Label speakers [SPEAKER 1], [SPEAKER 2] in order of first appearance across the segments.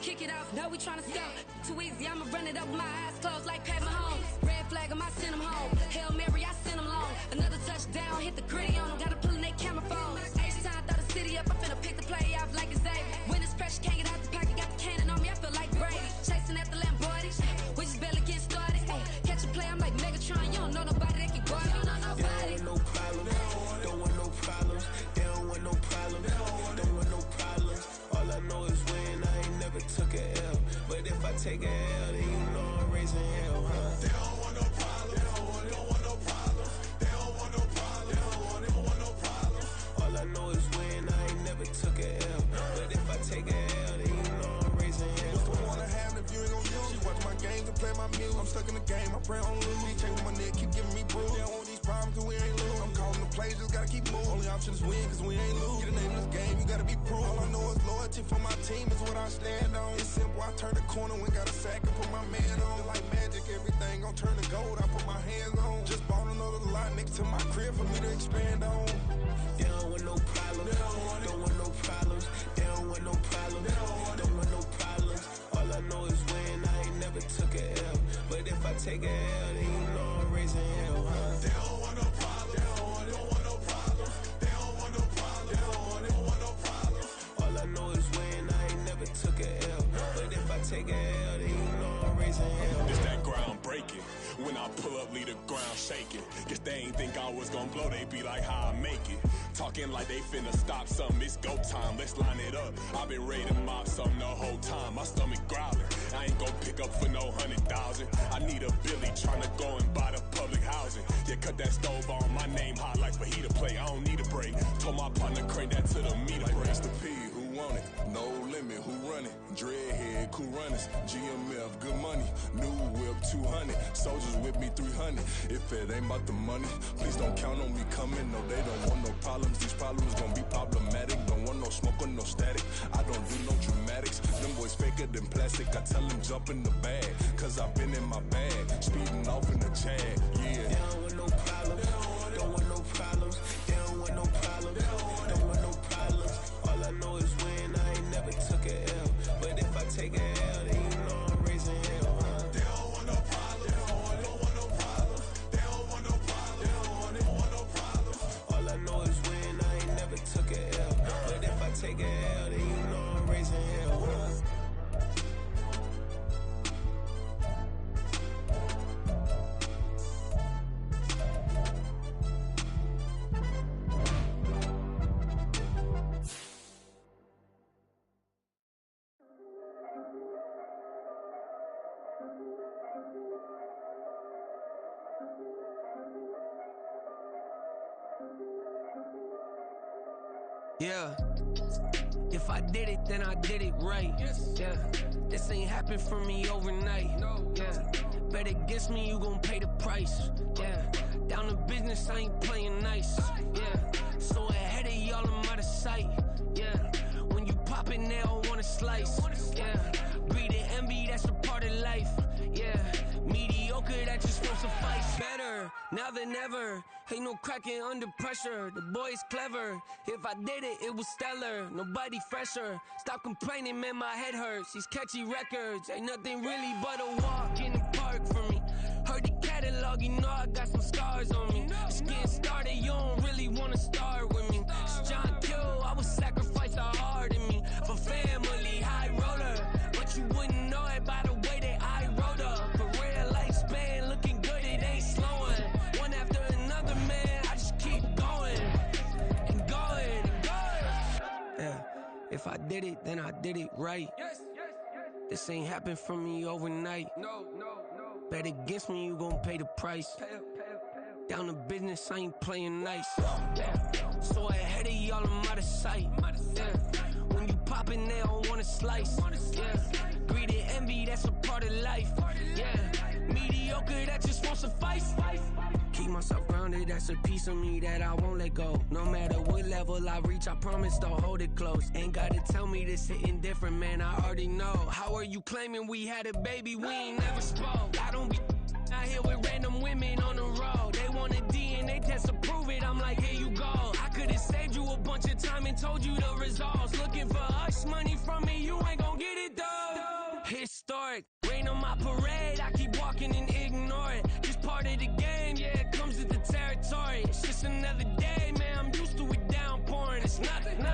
[SPEAKER 1] kick it off, no, we tryna scout. Too easy, I'ma run it up with my eyes closed like Pat Mahomes. Red flag, I might send him home. Hail Mary, I send him long. Another touchdown, hit the gritty on him. Gotta pull in they camera phones. H-time, throw the city up, I'm finna pick the play off like it's Xavier. When it's pressure, can't get out the pocket, got the cannon on me, I feel like Brady. Chasing at the Lamborghini, we just barely get started. Ay, catch a play, I'm like Megatron, you don't know nobody that can guard it. You know nobody.
[SPEAKER 2] They don't want no problems, don't want no problems. They don't want no problems, don't want no problems. All I know is win, I ain't never took a L. But if I take a L, then you know I'm raising hell, huh? They don't want no problems, don't want no problems. They don't want no problems, don't want no problems. All I know is win, I ain't never took a L. But if I take a L, then you know I'm raising hell.
[SPEAKER 3] What's the point of having if you ain't gon' use? She watch my games and play my music. I'm stuck in the game, I pray on lose. These chains on my neck keep giving me bruise. They don't want these problems cause we ain't lose. I'm calling the plays, just gotta keep moving. Only option is win cause we ain't lose. Get a name in this game, you gotta be proof. All I know is loyalty for my team is what I stand on. It's simple, I turn the corner when got a sack and put my man on. Like magic, everything gon' turn to gold, I put my hands on. Just bought another lot next to my crib for me to expand on.
[SPEAKER 2] They don't want no problems, don't want no problems. They don't want no problems, don't want no problems. All I know is win, I ain't never took a L. But if I take a L, then you know I'm raising hell, huh? They don't want no problems, don't want no problems. They don't want no problems, don't want no problems. All I know is win, I ain't never took a L. But if I take a L, then you know I'm raising hell.
[SPEAKER 4] It's that ground breaking. When I pull up, leave the ground shaking. Guess they ain't think I was gon' blow, they be like, how I make it. Talking like they finna stop something, it's go time, let's line it up. I've been ready to mob something the whole time, my stomach growling. I ain't gon' pick up for no 100,000. I need a Billy tryna go and buy the public housing. Yeah, cut that stove on, my name hot like fajita plate. I don't need a break. Told my partner crank that to the meter break.
[SPEAKER 3] Race the P, who want it? No limit, who run it? Dreadhead, cool runners. GMF, good money. New whip, 200. Soldiers with me, 300. If it ain't about the money, please don't count on me coming. No, they don't want no problems. These problems gon' be problematic. Don't want no smoke or no static. I don't do no dramatics. Them boys faker than plastic. I tell them jump in the bag, cause I've been in my bag. Speeding off in the Jag, yeah.
[SPEAKER 2] They don't want no problems, don't want no problems. They don't want no problems, don't want no problems. All I know is win, I ain't never took a L. But if I take a L, then you know I'm raising hell, huh? They don't want no problems, don't want no problems. They don't want no problems, don't want no problems. All I know is win, I ain't never took a L. But if I take a L, then you know I'm raising hell, huh?
[SPEAKER 5] Yeah, if I did it, then I did it right. Yeah, this ain't happened for me overnight. Yeah, bet against me, you gon' pay the price. Yeah, down to business, I ain't playing nice. Yeah, so ahead of y'all, I'm out of sight. Yeah, when you poppin', they don't wanna slice. Yeah, breed and envy, that's a part of life. Yeah, mediocre, that just won't suffice. Better now than ever. Ain't no cracking under pressure. The boy's clever. If I did it, it was stellar. Nobody fresher. Stop complaining, man, my head hurts. These catchy records ain't nothing really but a walk in the park for me. Heard the catalog, you know I got some scars on me. It's getting started, you don't really wanna start with me. It's John Kill, I would sacrifice a heart in me for family, high roller. But you wouldn't know it by the way that I wrote up. For real lifespan, looking good, it ain't slowing. One after another, man, I just keep going and going and going. Yeah, if I did it, then I did it right. This ain't happened for me overnight. No. Bet against me, you gon' pay the price. Down to business, I ain't playing nice. Yeah, so ahead of y'all, I'm out of sight. Yeah, when you poppin', they don't wanna slice. Yeah, greed and envy, that's a part of life. Yeah, mediocre, that just won't suffice. Keep myself grounded, that's a piece of me that I won't let go. No matter what level I reach, I promise to hold it close. Ain't gotta tell me this hitting different, man, I already know. How are you claiming we had a baby, we ain't never spoke? I don't be out here with random women on the road. They want a DNA test to prove it, I'm like, here you go. I could've saved you a bunch of time and told you the results. Looking for hush money from me, you ain't gon' get it though. Historic, rain on my parade, I keep walking and ignore it. Just part of the game, yeah, it comes with the territory. It's just another day, man, I'm used to it downpouring. It's nothing.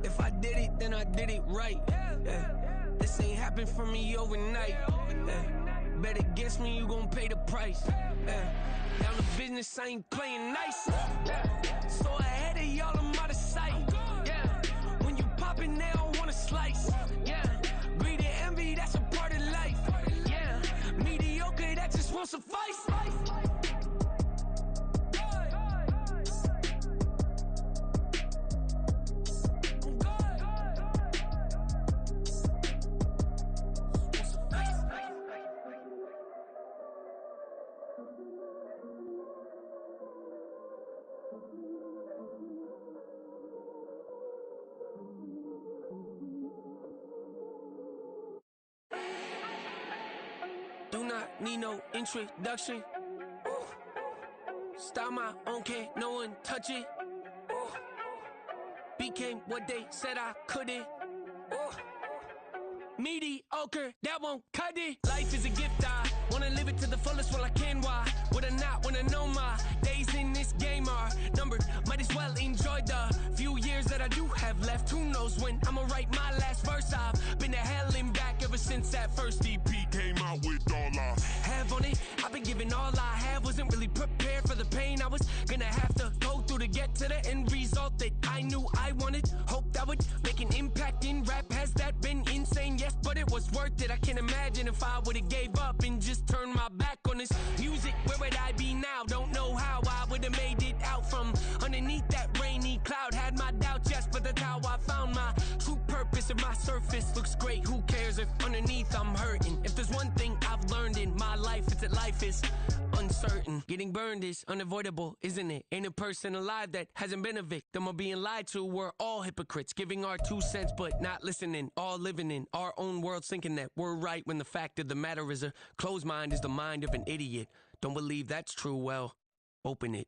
[SPEAKER 5] If I did it, then I did it right. Yeah. This ain't happened for me overnight. Yeah. Bet against me, you gon' pay the price. Yeah. Down to business, I ain't playing nice. Yeah. So ahead of y'all, I'm out of sight. Yeah. When you poppin', they don't wanna slice. Yeah. Greed and envy, that's a part of life. Yeah. Mediocre, that just won't suffice. Do not need no introduction. Ooh. Style my own, can't no one touch it. Ooh. Became what they said I couldn't. Ooh. Mediocre, that won't cut it. Life is a gift, I wanna live it to the fullest while I can. Why would I not wanna know my days in this game are numbered? Might as well enjoy the few years that I do have left. Who knows when I'ma write my last verse? I've been to hell and back ever since that first EP came out with all I have on it. I've been giving all I have, wasn't really prepared for the pain I was gonna have to go through to get to the end result that I knew I wanted. Hoped I would make an impact in rap. Has that been insane? Yes, but it was worth it. I can't imagine if I would've gave up and just turned my back on this music. Where would I be now? Don't know how I would've made it out from underneath that rainy cloud. Had my doubts, yes, but that's how I found my true purpose. And my surface looks great, who cares if underneath I'm hurting? If there's one thing I've learned in my life, it's that life is uncertain. Getting burned is unavoidable, isn't it? Ain't a person alive that hasn't been a victim of being lied to. We're all hypocrites, giving our 2 cents but not listening. All living in our own world, thinking that we're right when the fact of the matter is a closed mind is the mind of an idiot. Don't believe that's true? Well, open it.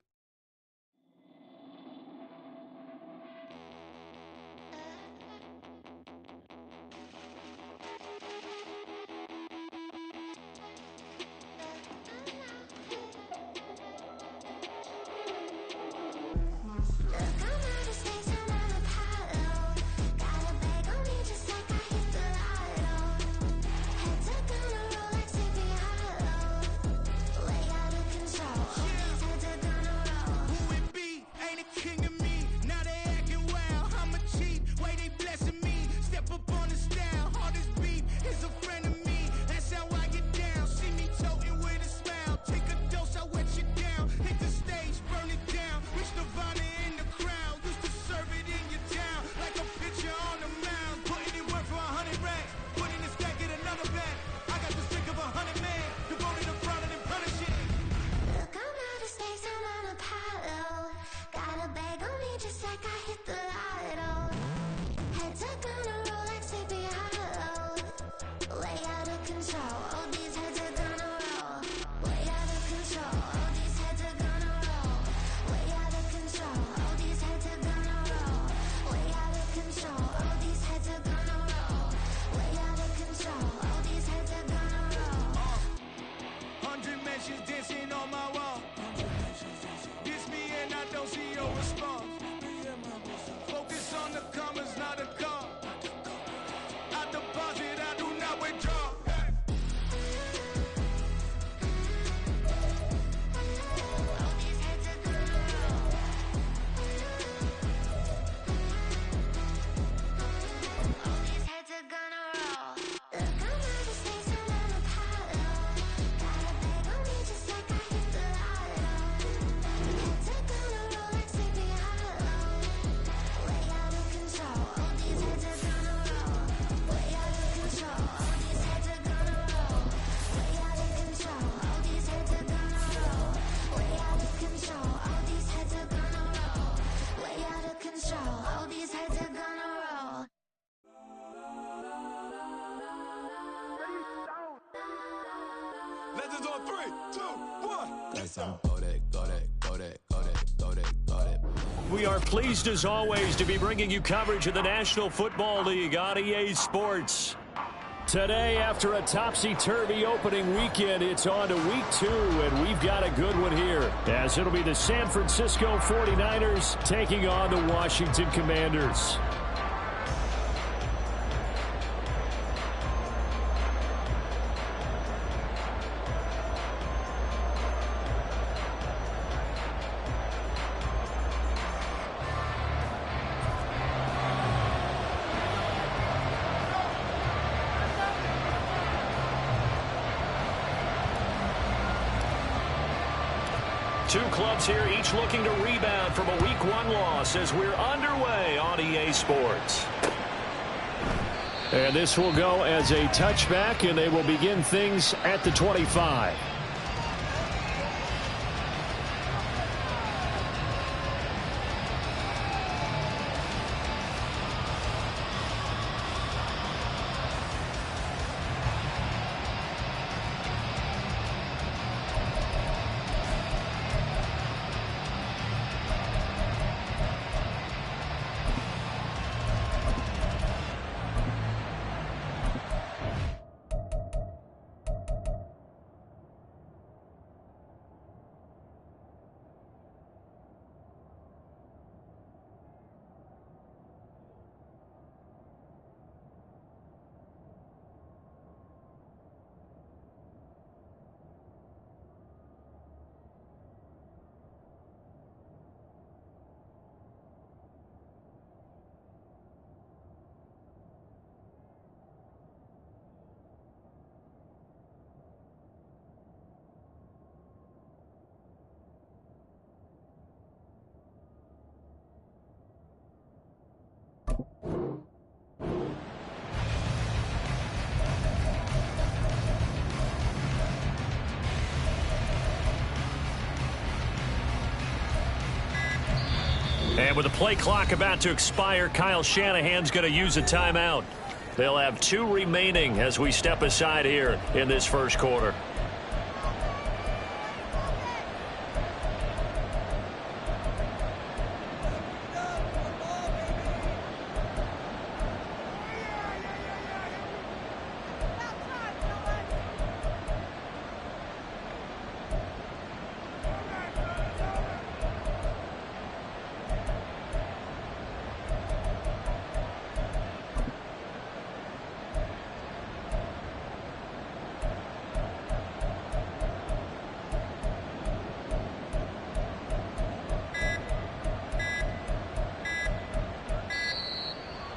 [SPEAKER 3] Legends on 3, 2, 1. Let's go.
[SPEAKER 6] We are pleased as always to be bringing you coverage of the National Football League on EA Sports. Today, after a topsy-turvy opening weekend, it's on to week 2, and we've got a good one here, as it'll be the San Francisco 49ers taking on the Washington Commanders. Two clubs here, each looking to rebound from a Week 1 loss as we're underway on EA Sports. And this will go as a touchback, and they will begin things at the 25. And with the play clock about to expire, Kyle Shanahan's going to use a timeout. They'll have 2 remaining as we step aside here in this first quarter.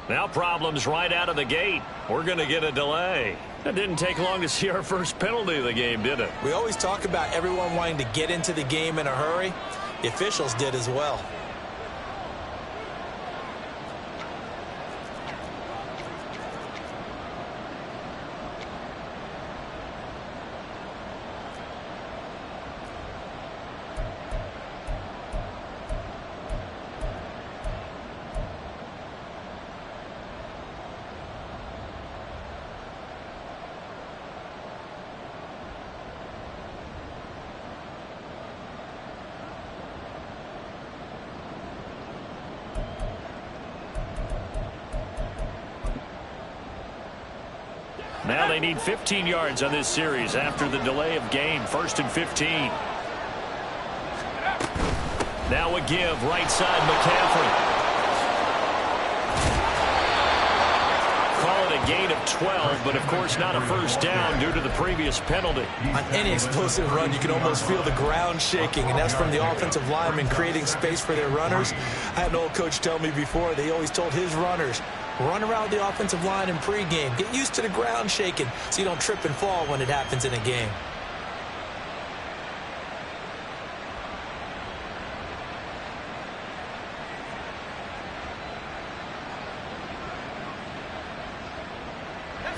[SPEAKER 6] Now problems right out of the gate. We're going to get a delay. It didn't take long to see our first penalty of the game, did it?
[SPEAKER 7] We always talk about everyone wanting to get into the game in a hurry. The officials did as well.
[SPEAKER 6] Now they need 15 yards on this series after the delay of game. 1st and 15. Now a give, right side, McCaffrey. Call it a gain of 12, but of course not a first down due to the previous penalty.
[SPEAKER 7] On any explosive run, you can almost feel the ground shaking, and that's from the offensive linemen creating space for their runners. I had an old coach tell me before, they always told his runners, run around the offensive line in pregame. Get used to the ground shaking so you don't trip and fall when it happens in a game.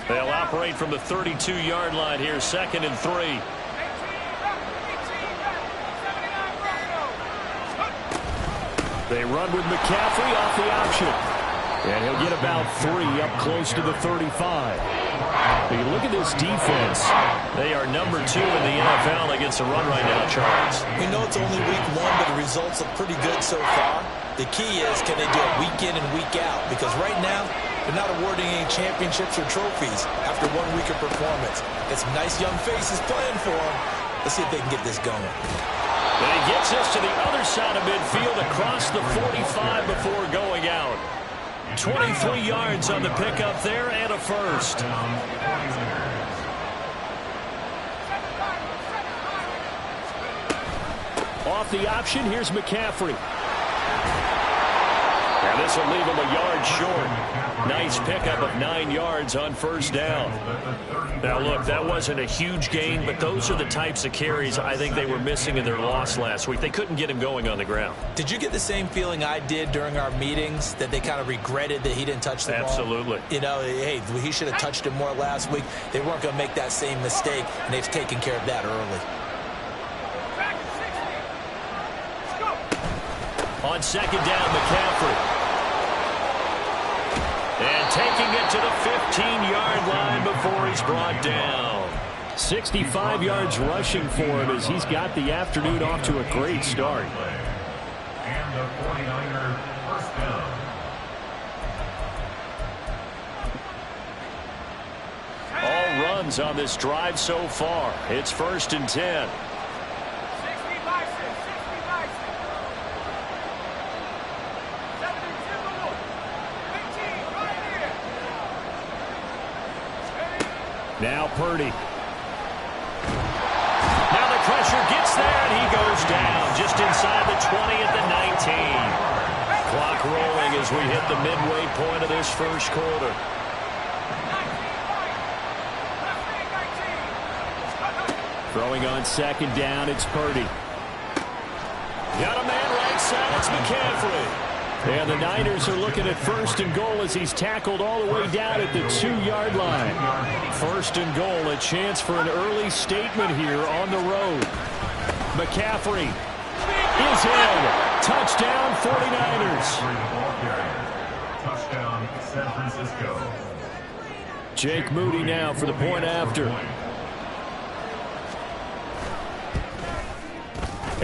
[SPEAKER 6] They'll operate from the 32-yard line here, 2nd and 3. They run with McCaffrey off the option. And he'll get about 3 up close to the 35. You look at this defense. They are number 2 in the NFL against the run right now, Charles.
[SPEAKER 7] We know it's only week 1, but the results look pretty good so far. The key is, can they do it week in and week out? Because right now, They're not awarding any championships or trophies after 1 week of performance. Got some nice young faces playing for them. Let's see if they can get this going.
[SPEAKER 6] And he gets us to the other side of midfield across the 45 before going out. 23 yards on the pickup there and a first. Off the option, here's McCaffrey. And this will leave him a yard short. Nice pickup of 9 yards on first down. Now, look, that wasn't a huge gain, but those are the types of carries I think they were missing in their loss last week. They couldn't get him going on the ground.
[SPEAKER 7] Did you get the same feeling I did during our meetings, that they kind of regretted that he didn't touch the ball?
[SPEAKER 6] Absolutely.
[SPEAKER 7] You know, hey, he should have touched it more last week. They weren't going to make that same mistake, and they've taken care of that early.
[SPEAKER 6] On second down, McCaffrey. And taking it to the 15-yard line before he's brought down. 65 yards rushing for him as he's got the afternoon off to a great start.
[SPEAKER 8] And the 49er first down.
[SPEAKER 6] All runs on this drive so far. It's 1st and 10. Now Purdy. Now the pressure gets there, and he goes down just inside the 20 at the 19. Clock rolling as we hit the midway point of this first quarter. Throwing on second down, it's Purdy. Got a man right side, it's McCaffrey. And the Niners are looking at 1st and goal as he's tackled all the way down at the 2-yard line. 1st and goal, a chance for an early statement here on the road. McCaffrey is in. Touchdown, 49ers.
[SPEAKER 8] Touchdown, San Francisco.
[SPEAKER 6] Jake Moody now for the point after.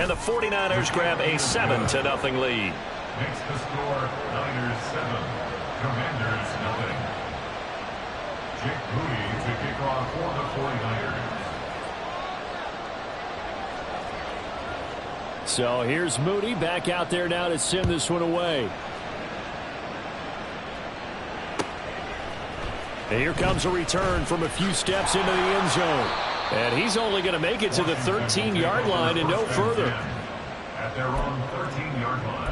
[SPEAKER 6] And the 49ers grab a 7-0 lead.
[SPEAKER 8] Makes the score Niners 7, Commanders 0. Jake Moody to kick off for the 49ers.
[SPEAKER 6] So here's Moody back out there now to send this one away. And here comes a return from a few steps into the end zone. And he's only going to make it to the 13-yard line and no further.
[SPEAKER 8] At their own 13-yard line.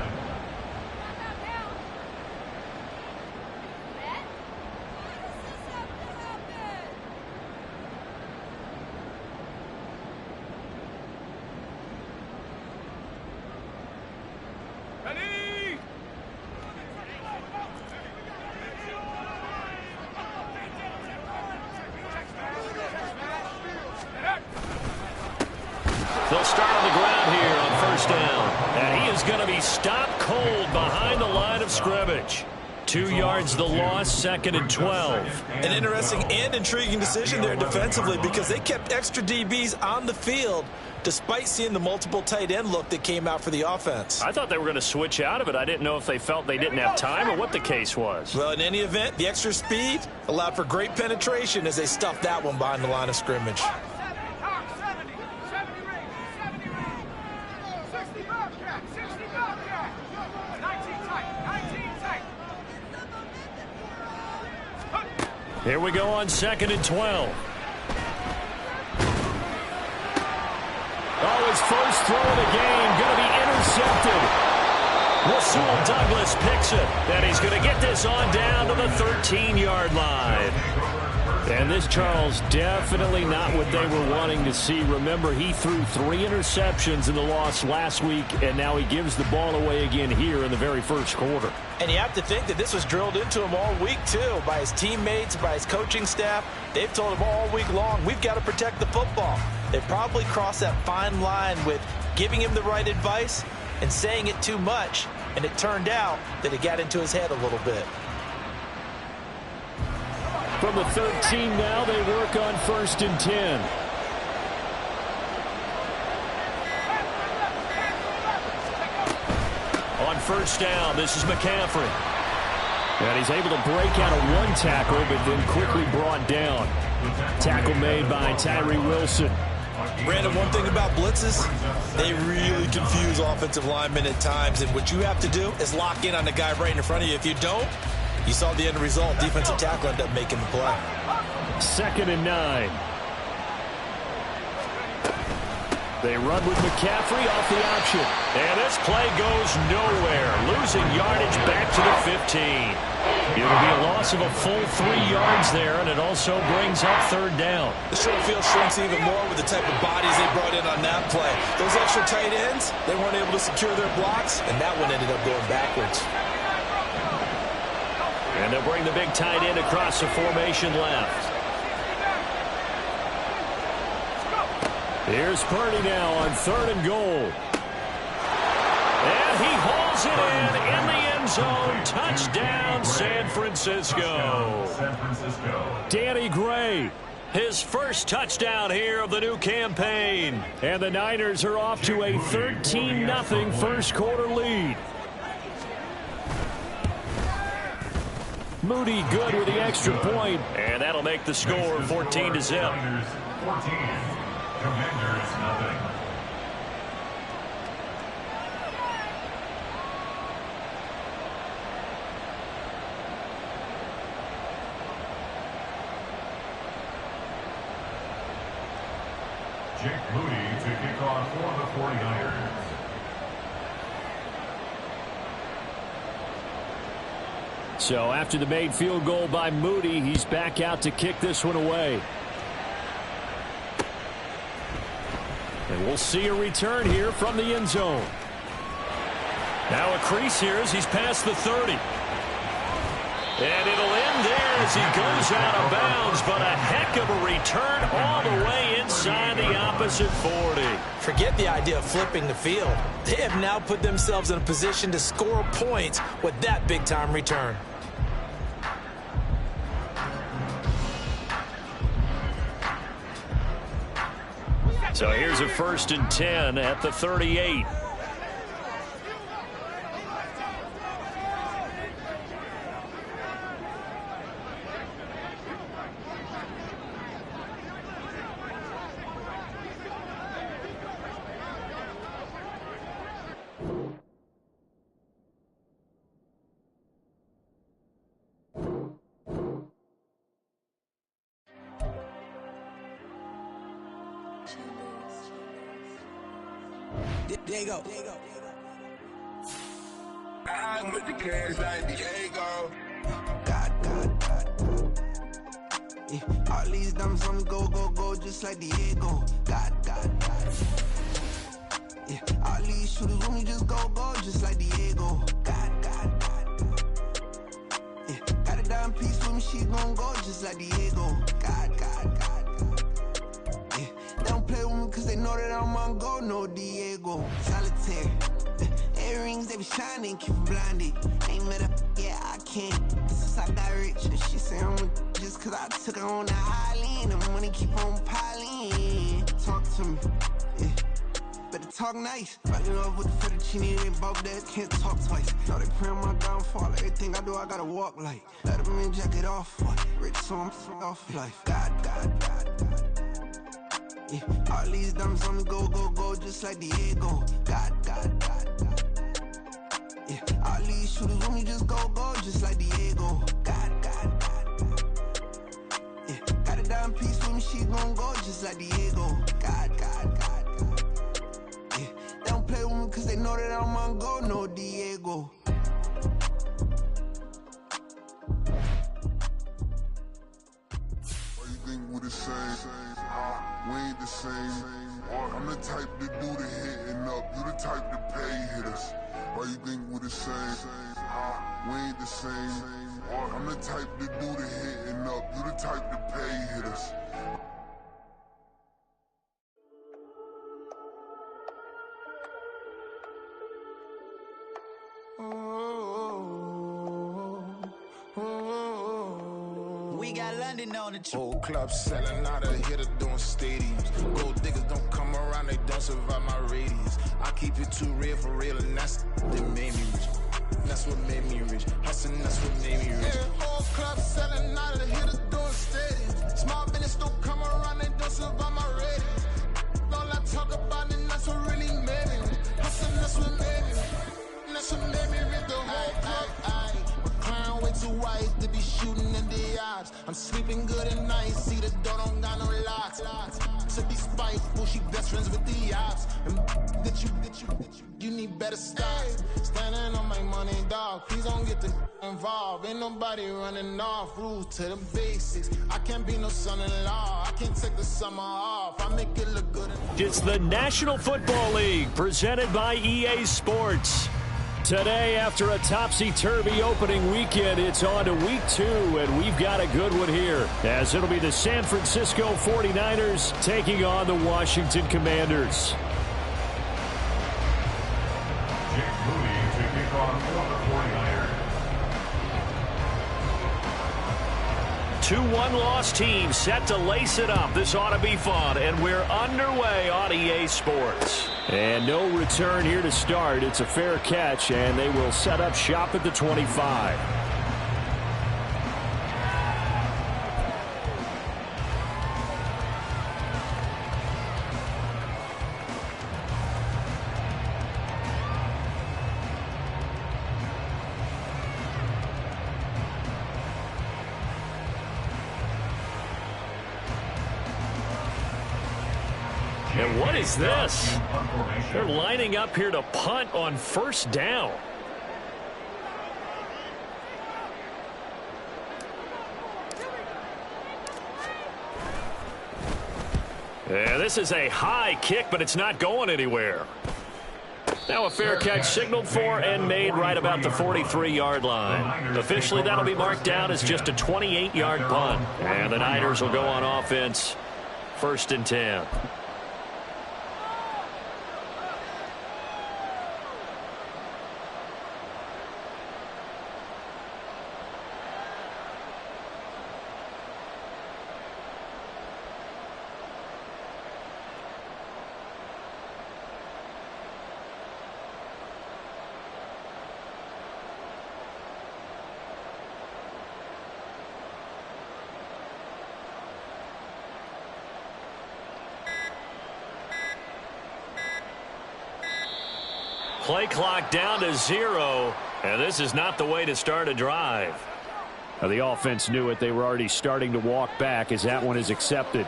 [SPEAKER 6] They'll start on the ground here on first down. And he is going to be stopped cold behind the line of scrimmage. 2 yards the loss, 2nd and 12.
[SPEAKER 7] An interesting and intriguing decision there defensively because they kept extra DBs on the field despite seeing the multiple tight end look that came out for the offense.
[SPEAKER 6] I thought they were going to switch out of it. I didn't know if they felt they didn't have time or what the case was.
[SPEAKER 7] Well, in any event, the extra speed allowed for great penetration as they stuffed that one behind the line of scrimmage.
[SPEAKER 6] Here we go on 2nd and 12. Oh, his first throw of the game going to be intercepted. Rasul Douglas picks it, and he's going to get this on down to the 13-yard line. And this, Charles, definitely not what they were wanting to see. Remember, he threw 3 interceptions in the loss last week, and now he gives the ball away again here in the very first quarter.
[SPEAKER 7] And you have to think that this was drilled into him all week, too, by his teammates, by his coaching staff. They've told him all week long, we've got to protect the football. They probably crossed that fine line with giving him the right advice and saying it too much, and it turned out that it got into his head a little bit.
[SPEAKER 6] From the 13 now, they work on 1st and 10. On first down, this is McCaffrey. And he's able to break out of one tackle, but then quickly brought down. Tackle made by Tyree Wilson.
[SPEAKER 7] Brandon, one thing about blitzes, they really confuse offensive linemen at times, and what you have to do is lock in on the guy right in front of you. If you don't, you saw the end result. Defensive tackle ended up making the play.
[SPEAKER 6] 2nd and 9. They run with McCaffrey off the option. And this play goes nowhere. Losing yardage back to the 15. It'll be a loss of a full 3 yards there, and it also brings up 3rd down.
[SPEAKER 7] The short field shrinks even more with the type of bodies they brought in on that play. Those extra tight ends, they weren't able to secure their blocks, and that one ended up going backwards.
[SPEAKER 6] And they'll bring the big tight end across the formation left. Here's Purdy now on 3rd and goal. And he hauls it in the end zone. Touchdown, San Francisco. Danny Gray, his first touchdown here of the new campaign. And the Niners are off to a 13-0 first quarter lead. Moody good with the extra point, and that'll make the score 14-0.
[SPEAKER 8] Commanders, nothing. Jake Moody to kick off for the 49ers.
[SPEAKER 6] So after the made field goal by Moody, he's back out to kick this one away. And we'll see a return here from the end zone. Now a crease here as he's past the 30. And it'll end there as he goes out of bounds, but a heck of a return all the way inside the opposite 40.
[SPEAKER 7] Forget the idea of flipping the field. They have now put themselves in a position to score points with that big-time return.
[SPEAKER 6] So here's a 1st and 10 at the 38.
[SPEAKER 2] There you go. I'm with the cash like Diego. God. Yeah, all these diamonds on me go, just like Diego. God. Yeah, all these shooters on me just go, just like Diego. God. Yeah, got a dime piece with me, she gon' go just like Diego. God. Yeah, they don't play with me cause they know that I'm on go, no Diego. Solitaire. Earrings, they be shining, keep blinded. Ain't met up, yeah, I can't. Since I got rich, and she say I'm just cause I took her on the island. The money keep on piling. Talk to me, yeah. Better talk nice. Rockin' up with the fettuccine, they both that can't talk twice. Know they pray on my downfall. Everything I do, I gotta walk like. Let them in, jacket off. Rich, so I'm off life. God. Yeah, all these diamonds on me go, just like Diego. God. Yeah, all these shooters on me just go, just like Diego. God. Yeah, got a dime piece with me, she gon' go just like Diego. God. Yeah, they don't play with me cause they know that I'm on go, no Diego.
[SPEAKER 3] Why you think we the same? We ain't the same. I'm the type to do the hitting up. You the type to pay hitters. Why you think we the same? We ain't the same. I'm the type to do the hitting up. You the type to pay hitters.
[SPEAKER 2] We got London on the trip.
[SPEAKER 9] Old club selling out, a hitter doing stadiums. Gold diggers don't come around, they don't survive my radius. I keep it too real for real, and that's what made me rich. That's what made me rich. Hustling, that's what made me rich. Yeah, whole club selling out of the hitters doing steady. Small business don't come around, they don't survive my rating. All I talk about it, that's what really made me. Hustling, that's what made me. That's what made me rip the whole club. My crown way too white to be shooting in the eyes. I'm sleeping good at night, see the door don't got no locks. To be spiteful, she best friends with the ops. And that you need better stocks. Standing on my money, dog. Please don't get the involved. Ain't nobody running off. Rules to the basics. I can't be no son-in-law. I can't take the summer off. I make it look good.
[SPEAKER 6] It's the National Football League presented by EA Sports. Today, after a topsy-turvy opening weekend, it's on to week 2, and we've got a good one here, as it'll be the San Francisco 49ers taking on the Washington Commanders.
[SPEAKER 8] Jake Moody to kick off for the 49ers.
[SPEAKER 6] 2 one-loss teams set to lace it up. This ought to be fun, and we're underway on EA Sports. And no return here to start. It's a fair catch, and they will set up shop at the 25. And what is this? They're lining up here to punt on first down. Yeah, this is a high kick, but it's not going anywhere. Now a fair catch signaled for and made right about the 43-yard line. Officially, that'll be marked down as just a 28-yard punt. And the Niners will go on offense, 1st and 10. Play clock down to 0, and this is not the way to start a drive. Now, the offense knew it. They were already starting to walk back as that one is accepted.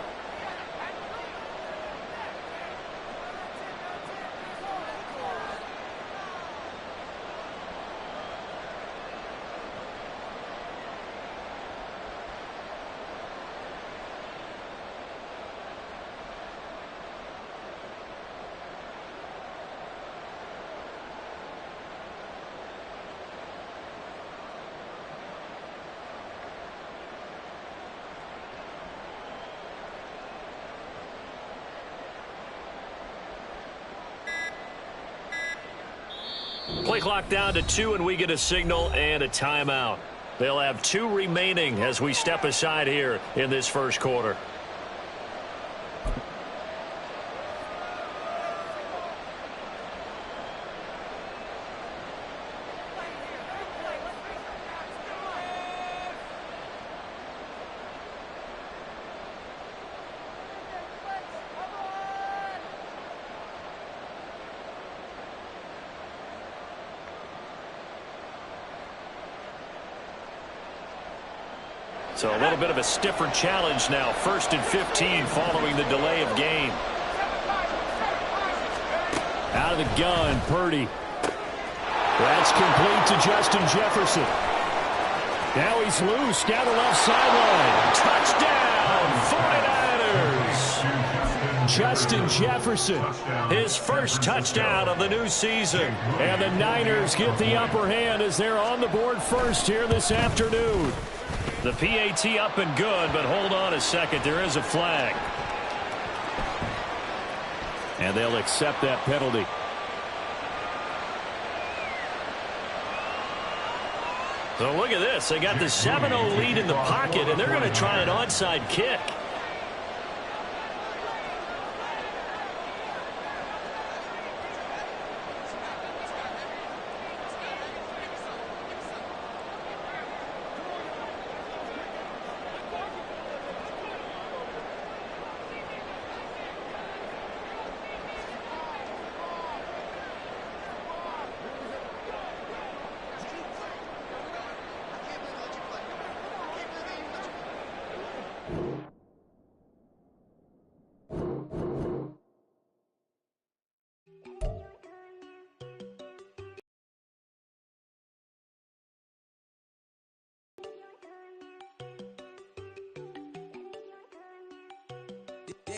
[SPEAKER 6] Play clock down to 2, and we get a signal and a timeout. They'll have 2 remaining as we step aside here in this first quarter. So a little bit of a stiffer challenge now. 1st and 15 following the delay of game. Out of the gun, Purdy. That's complete to Justin Jefferson. Now he's loose down the left sideline. Touchdown, 49ers. Justin Jefferson, his first touchdown of the new season. And the Niners get the upper hand as they're on the board first here this afternoon. The PAT up and good, but hold on a second. There is a flag. And they'll accept that penalty. So look at this. They got the 7-0 lead in the pocket, and they're going to try an onside kick.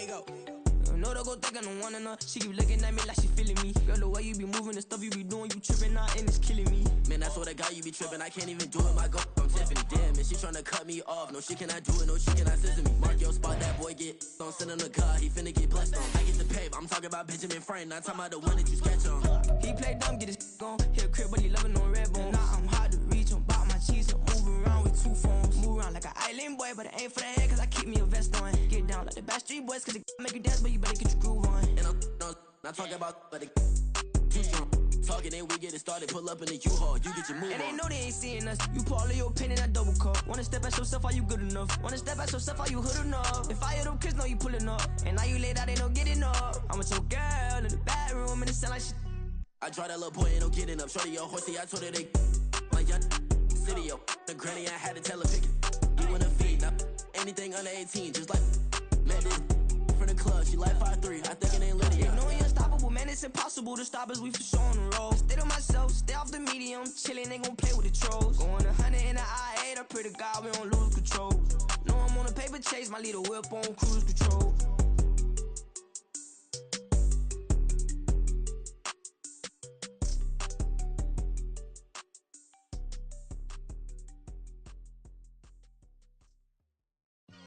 [SPEAKER 5] go. No, don't go thinking no one enough. She keep looking at me like she feeling me. Girl, the way you be moving, the stuff you be doing, you tripping out and it's killing me.
[SPEAKER 10] Man, that's what I got, you be tripping. I can't even do it, my go. I'm Tiffany. Damn, and she tryna cut me off. No, she cannot do it, no, she cannot scissor me. Mark your spot, that boy get. Don't send him to God, he finna get blessed on. I get the pay, I'm talking about Benjamin Franklin, not talking about the one that you sketch on.
[SPEAKER 5] He play dumb, get his on. Hit a crib, but he loving on red bone. Nah, I'm hard to reach, I'm bout my cheese. I'm moving around with 2 phones. Move around like an island boy, but it ain't for the head, cause I keep me a vest on. Get down like the Backstreet Boys, cause it make you dance, but you better get your groove on.
[SPEAKER 10] And I'm not talking about, but it too strong. Talking, then we get it started. Pull up in the U-Haul, you get your move
[SPEAKER 5] and
[SPEAKER 10] on.
[SPEAKER 5] they know they ain't seeing us. You pull all of your pen in that double cup. Wanna step at yourself, are you good enough? Wanna step at yourself, are you hood enough? If I hear them kids, know you pulling up. And now you laid out, they don't get enough. I'm with your girl in the bedroom, and it sound like shit.
[SPEAKER 10] I draw that little boy, ain't no getting up. Shorty, your horsey, I told her they like young city, yo. The granny, I had to tell her pick it. You wanna feed, now anything under 18, just like Madden. From the club, she like 5'3", I think it ain't Lydia.
[SPEAKER 5] You know we unstoppable, man, it's impossible to stop us, we for sure on the road. Stay to myself, stay off the medium, chillin', ain't gon' play with the trolls. Going 100 in the I-8, I pray to God we don't lose control. Know I'm on a paper chase, my little whip on cruise control.